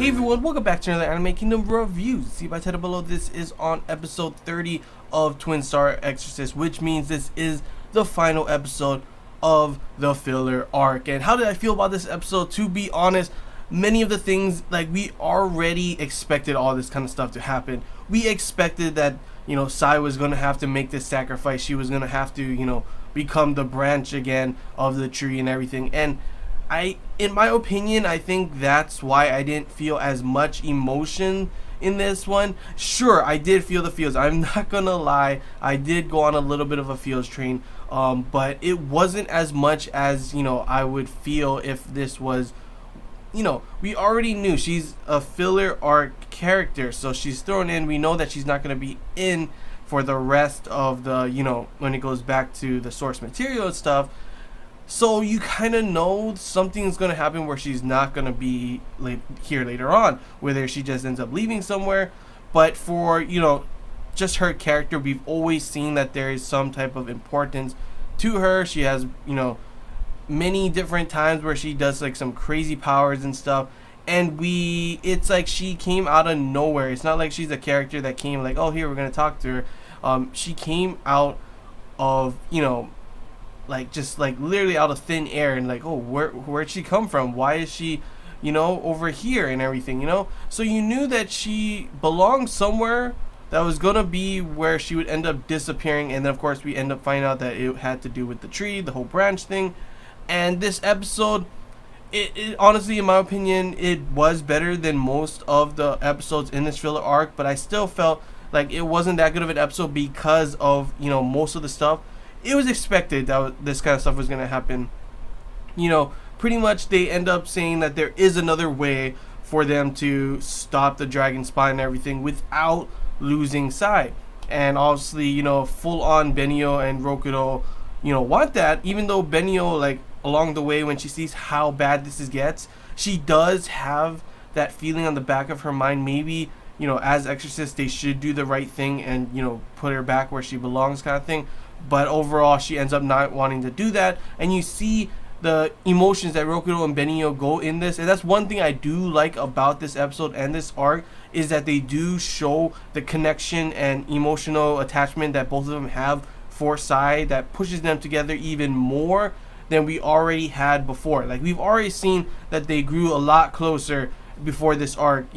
Hey everyone, welcome back to another Anime Kingdom review. See by title below, this is on episode 30 of Twin Star Exorcist, which means this is the final episode of the filler arc. And how did I feel about this episode? To be honest, many of the things, like, we already expected all this kind of stuff to happen. We expected that, Sai was going to have to make this sacrifice. She was going to have to, become the branch again of the tree and everything. And in my opinion, I think that's why I didn't feel as much emotion in this one. Sure, I did feel the feels. I'm not gonna lie. I did go on a little bit of a feels train, but it wasn't as much as, I would feel if this was, we already knew she's a filler arc character, so she's thrown in. We know that she's not gonna be in for the rest of the, when it goes back to the source material and stuff. So you kind of know something's going to happen where she's not going to be here later on, whether she just ends up leaving somewhere. But for, just her character, we've always seen that there is some type of importance to her. She has, many different times where she does like some crazy powers and stuff. And it's like she came out of nowhere. It's not like she's a character that came like, oh, here, we're going to talk to her. She came out of, just literally out of thin air, and like, oh, where'd she come from? Why is she, over here and everything, So you knew that she belonged somewhere that was gonna be where she would end up disappearing, and then of course we end up finding out that it had to do with the tree, the whole branch thing. And this episode, it honestly, in my opinion, it was better than most of the episodes in this filler arc, but I still felt like it wasn't that good of an episode because of, most of the stuff. It was expected that this kind of stuff was going to happen. Pretty much they end up saying that there is another way for them to stop the dragon spine and everything without losing Sai. And obviously, full on Benio and Rokudo, want that, even though Benio, along the way, when she sees how bad this gets, she does have that feeling on the back of her mind. Maybe, as Exorcists, they should do the right thing and, put her back where she belongs, kind of thing. But overall, she ends up not wanting to do that. And you see the emotions that Rokudo and Benio go in this. And that's one thing I do like about this episode and this arc, is that they do show the connection and emotional attachment that both of them have for Sai, that pushes them together even more than we already had before. Like, we've already seen that they grew a lot closer before this arc,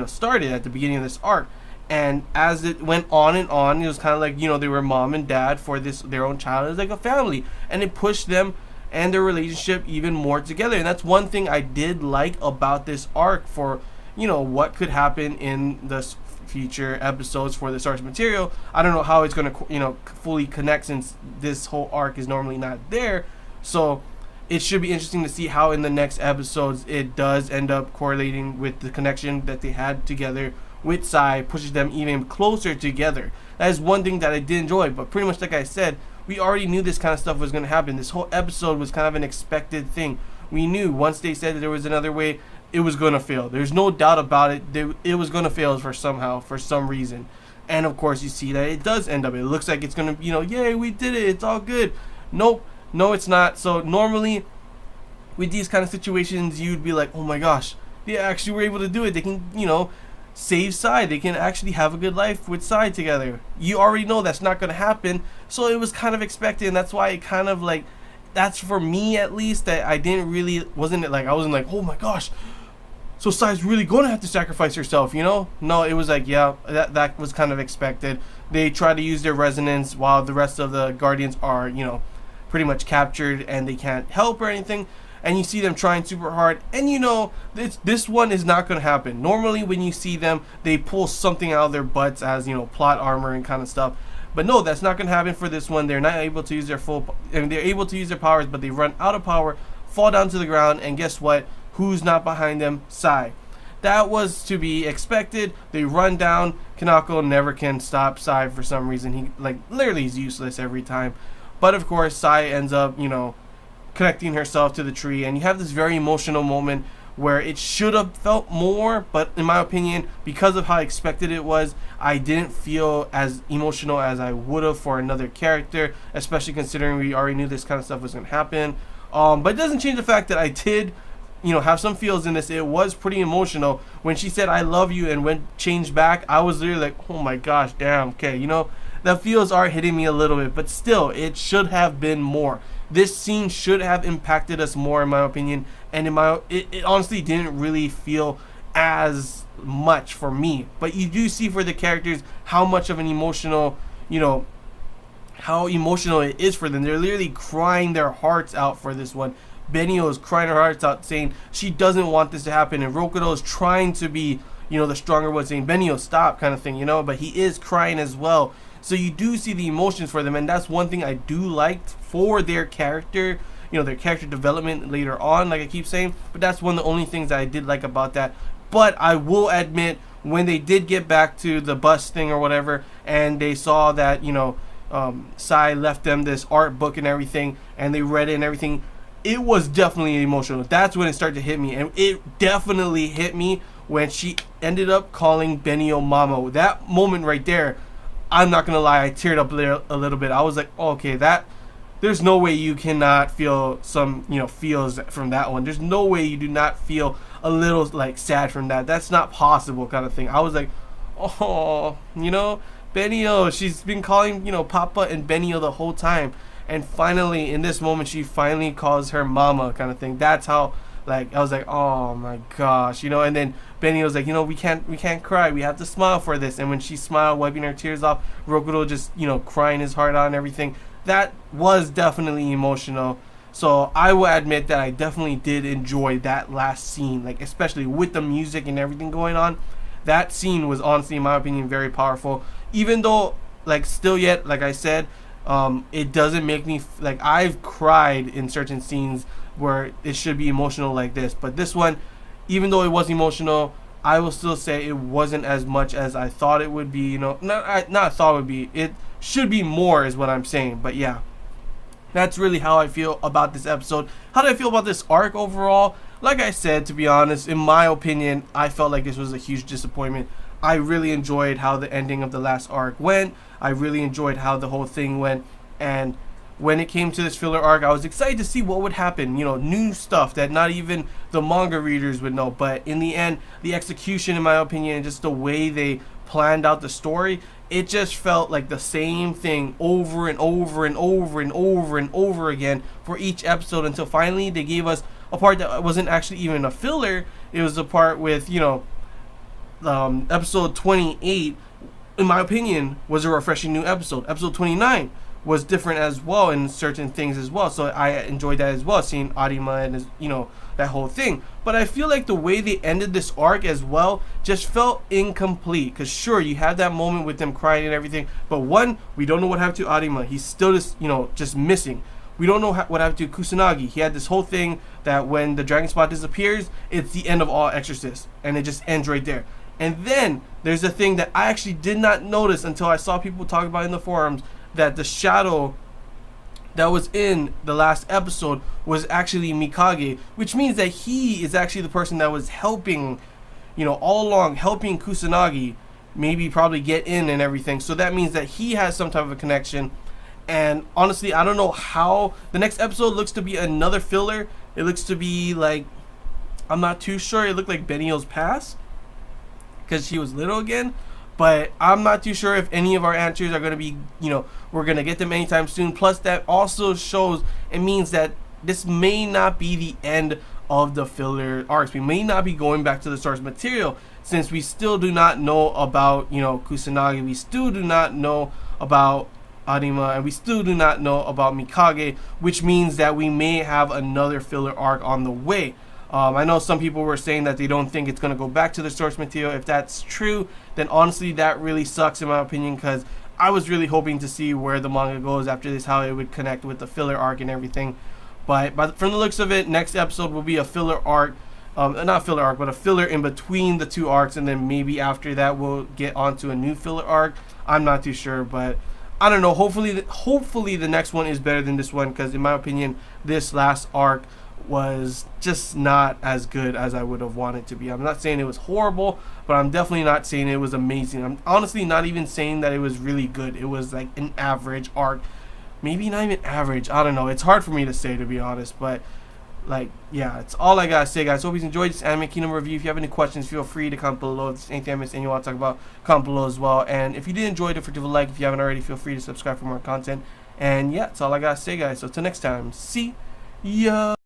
started at the beginning of this arc. And as it went on and on, it was kind of like, they were mom and dad for their own child. It was like a family. And it pushed them and their relationship even more together. And that's one thing I did like about this arc for, what could happen in the future episodes for the source material. I don't know how it's going to, fully connect, since this whole arc is normally not there. So it should be interesting to see how in the next episodes it does end up correlating with the connection that they had together with Sai, pushes them even closer together. That is one thing that I did enjoy, but pretty much like I said, we already knew this kind of stuff was going to happen. This whole episode was kind of an expected thing. We knew once they said that there was another way, it was going to fail. There's no doubt about it. It was going to fail for some reason. And of course you see that it does end up. It looks like it's going to, yay, we did it, it's all good. Nope, no it's not. So normally with these kind of situations, you'd be like, oh my gosh, they actually were able to do it. They can, save Sai. They can actually have a good life with Sai together. You already know that's not going to happen, so it was kind of expected, and that's why it kind of that's for me at least, that I wasn't like, oh my gosh, so Sai's really going to have to sacrifice herself, No, it was like, yeah, that was kind of expected. They try to use their resonance while the rest of the Guardians are, pretty much captured and they can't help or anything. And you see them trying super hard, and this one is not going to happen. Normally when you see them, they pull something out of their butts as, plot armor and kind of stuff. But no, that's not going to happen for this one. They're not able to use their they're able to use their powers, but they run out of power, fall down to the ground, and guess what? Who's not behind them? Sai. That was to be expected. They run down. Kanako never can stop Sai for some reason. He, literally is useless every time. But of course, Sai ends up, connecting herself to the tree, and you have this very emotional moment where it should have felt more, but in my opinion, because of how expected it was, I didn't feel as emotional as I would have for another character, especially considering we already knew this kind of stuff was going to happen. But it doesn't change the fact that I did have some feels in this. It was pretty emotional when she said "I love you" and went changed back. I was literally like, oh my gosh, damn. Okay, the feels are hitting me a little bit, but still, it should have been more. This scene should have impacted us more, in my opinion, and it honestly didn't really feel as much for me. But you do see for the characters how much of an emotional, how emotional it is for them. They're literally crying their hearts out for this one. Benio is crying her hearts out, saying she doesn't want this to happen, and Rokudo is trying to be, the stronger one, saying Benio, stop, kind of thing, But he is crying as well. So you do see the emotions for them, and that's one thing I do like for their character, their character development later on, like I keep saying. But that's one of the only things that I did like about that. But I will admit, when they did get back to the bus thing or whatever, and they saw that, Sai left them this art book and everything, and they read it and everything, it was definitely emotional. That's when it started to hit me, and it definitely hit me when she ended up calling Benio Mama. That moment right there, I'm not gonna lie, I teared up a little bit. I was like, oh, okay, there's no way you cannot feel some, feels from that one. There's no way you do not feel a little like sad from that. That's not possible, kind of thing. I was like, oh, Benio. She's been calling, Papa and Benio the whole time, and finally, in this moment, she finally calls her Mama, kind of thing. That's how, like, I was like, oh my gosh, And then Benny was like, we can't cry. We have to smile for this. And when she smiled, wiping her tears off, Rokudo just, crying his heart out and everything. That was definitely emotional. So I will admit that I definitely did enjoy that last scene, like especially with the music and everything going on. That scene was honestly, in my opinion, very powerful. Even though, like, still yet, like I said, it doesn't make me like I've cried in certain scenes where it should be emotional like this, but this one, even though it was emotional, I will still say it wasn't as much as I thought it would be. Not thought it would be. It should be more, is what I'm saying. But yeah, that's really how I feel about this episode. How do I feel about this arc overall? Like I said, to be honest, in my opinion, I felt like this was a huge disappointment. I really enjoyed how the ending of the last arc went. I really enjoyed how the whole thing went, and when it came to this filler arc, I was excited to see what would happen. New stuff that not even the manga readers would know. But in the end, the execution, in my opinion, and just the way they planned out the story, it just felt like the same thing over and over and over and over and over again for each episode, until finally they gave us a part that wasn't actually even a filler. It was a part with, episode 28, in my opinion, was a refreshing new episode. Episode 29 was different as well in certain things as well, so I enjoyed that as well, seeing Arima and that whole thing. But I feel like the way they ended this arc as well just felt incomplete, because sure, you had that moment with them crying and everything, but one, we don't know what happened to Arima. He's still just missing. We don't know what happened to Kusanagi. He had this whole thing that when the dragon spot disappears, it's the end of all Exorcists, and it just ends right there. And then there's a thing that I actually did not notice until I saw people talk about in the forums, that the shadow that was in the last episode was actually Mikage, which means that he is actually the person that was helping, all along, helping Kusanagi maybe probably get in and everything. So that means that he has some type of a connection. And honestly, I don't know how. The next episode looks to be another filler. It looks to be like, I'm not too sure. It looked like Benio's past, because she was little again. But I'm not too sure if any of our answers are going to be, we're going to get them anytime soon. Plus, that also shows, it means that this may not be the end of the filler arcs. We may not be going back to the source material, since we still do not know about, Kusanagi. We still do not know about Arima, and we still do not know about Mikage, which means that we may have another filler arc on the way. I know some people were saying that they don't think it's going to go back to the source material. If that's true, then honestly that really sucks, in my opinion, because I was really hoping to see where the manga goes after this, how it would connect with the filler arc and everything. But from the looks of it, next episode will be a filler arc, not filler arc, but a filler in between the two arcs, and then maybe after that we'll get onto a new filler arc. I'm not too sure, but I don't know. Hopefully the next one is better than this one, because in my opinion, this last arc was just not as good as I would have wanted to be. I'm not saying it was horrible, but I'm definitely not saying it was amazing. I'm honestly not even saying that it was really good. It was like an average arc. Maybe not even average. I don't know. It's hard for me to say, to be honest, but Like, yeah, it's all I gotta say, guys. Hope you enjoyed this Anime Kingdom review. If you have any questions, feel free to comment below. If there's anything I missed and you want to talk about, comment below as well. And if you did enjoy it, don't forget to like. If you haven't already, feel free to subscribe for more content. And yeah, that's all I gotta say, guys. So till next time, see ya.